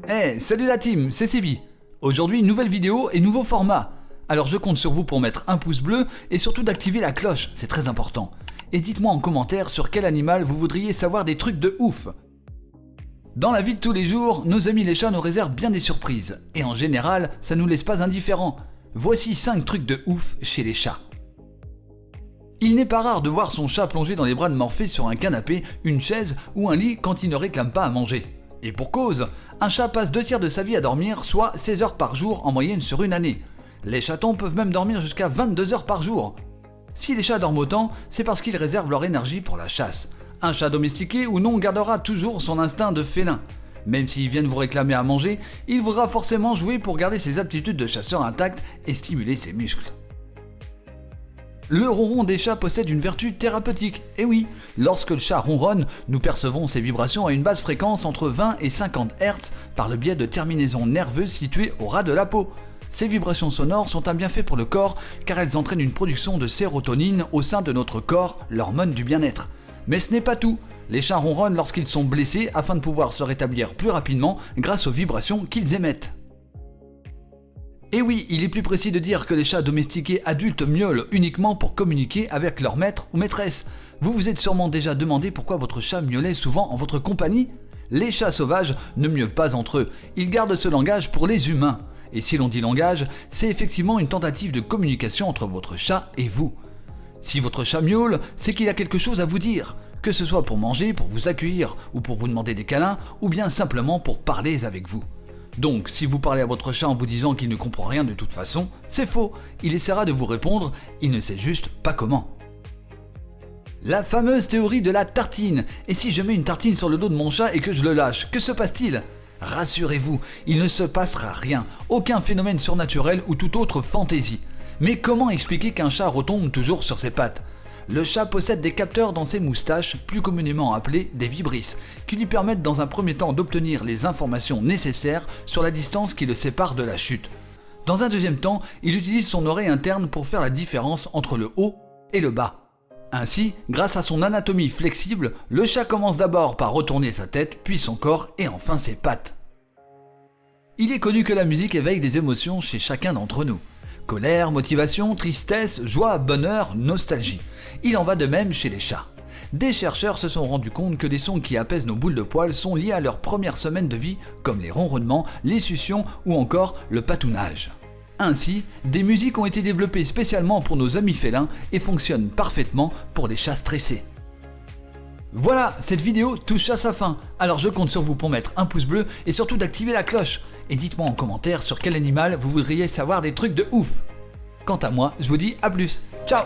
Hey, salut la team, c'est Sebi. Aujourd'hui, nouvelle vidéo et nouveau format. Alors je compte sur vous pour mettre un pouce bleu et surtout d'activer la cloche, c'est très important. Et dites-moi en commentaire sur quel animal vous voudriez savoir des trucs de ouf. Dans la vie de tous les jours, nos amis les chats nous réservent bien des surprises. Et en général, ça nous laisse pas indifférents. Voici 5 trucs de ouf chez les chats. Il n'est pas rare de voir son chat plongé dans les bras de Morphée sur un canapé, une chaise ou un lit quand il ne réclame pas à manger. Et pour cause, un chat passe 2/3 de sa vie à dormir, soit 16 heures par jour en moyenne sur une année. Les chatons peuvent même dormir jusqu'à 22 heures par jour. Si les chats dorment autant, c'est parce qu'ils réservent leur énergie pour la chasse. Un chat domestiqué ou non gardera toujours son instinct de félin. Même s'ils viennent vous réclamer à manger, il voudra forcément jouer pour garder ses aptitudes de chasseur intactes et stimuler ses muscles. Le ronron des chats possède une vertu thérapeutique. Et oui, lorsque le chat ronronne, nous percevons ces vibrations à une basse fréquence entre 20 et 50 Hz par le biais de terminaisons nerveuses situées au ras de la peau. Ces vibrations sonores sont un bienfait pour le corps car elles entraînent une production de sérotonine au sein de notre corps, l'hormone du bien-être. Mais ce n'est pas tout. Les chats ronronnent lorsqu'ils sont blessés afin de pouvoir se rétablir plus rapidement grâce aux vibrations qu'ils émettent. Et oui, il est plus précis de dire que les chats domestiqués adultes miaulent uniquement pour communiquer avec leur maître ou maîtresse. Vous vous êtes sûrement déjà demandé pourquoi votre chat miaulait souvent en votre compagnie ? Les chats sauvages ne miaulent pas entre eux, ils gardent ce langage pour les humains. Et si l'on dit langage, c'est effectivement une tentative de communication entre votre chat et vous. Si votre chat miaule, c'est qu'il a quelque chose à vous dire, que ce soit pour manger, pour vous accueillir ou pour vous demander des câlins, ou bien simplement pour parler avec vous. Donc, si vous parlez à votre chat en vous disant qu'il ne comprend rien de toute façon, c'est faux. Il essaiera de vous répondre, il ne sait juste pas comment. La fameuse théorie de la tartine. Et si je mets une tartine sur le dos de mon chat et que je le lâche, que se passe-t-il ? Rassurez-vous, il ne se passera rien, aucun phénomène surnaturel ou toute autre fantaisie. Mais comment expliquer qu'un chat retombe toujours sur ses pattes ? Le chat possède des capteurs dans ses moustaches, plus communément appelés des vibrisses, qui lui permettent dans un premier temps d'obtenir les informations nécessaires sur la distance qui le sépare de la chute. Dans un deuxième temps, il utilise son oreille interne pour faire la différence entre le haut et le bas. Ainsi, grâce à son anatomie flexible, le chat commence d'abord par retourner sa tête, puis son corps et enfin ses pattes. Il est connu que la musique éveille des émotions chez chacun d'entre nous. Colère, motivation, tristesse, joie, bonheur, nostalgie. Il en va de même chez les chats. Des chercheurs se sont rendus compte que les sons qui apaisent nos boules de poils sont liés à leur première semaine de vie, comme les ronronnements, les succions ou encore le patounage. Ainsi, des musiques ont été développées spécialement pour nos amis félins et fonctionnent parfaitement pour les chats stressés. Voilà, cette vidéo touche à sa fin, alors je compte sur vous pour mettre un pouce bleu et surtout d'activer la cloche. Et dites-moi en commentaire sur quel animal vous voudriez savoir des trucs de ouf. Quant à moi, je vous dis à plus, ciao.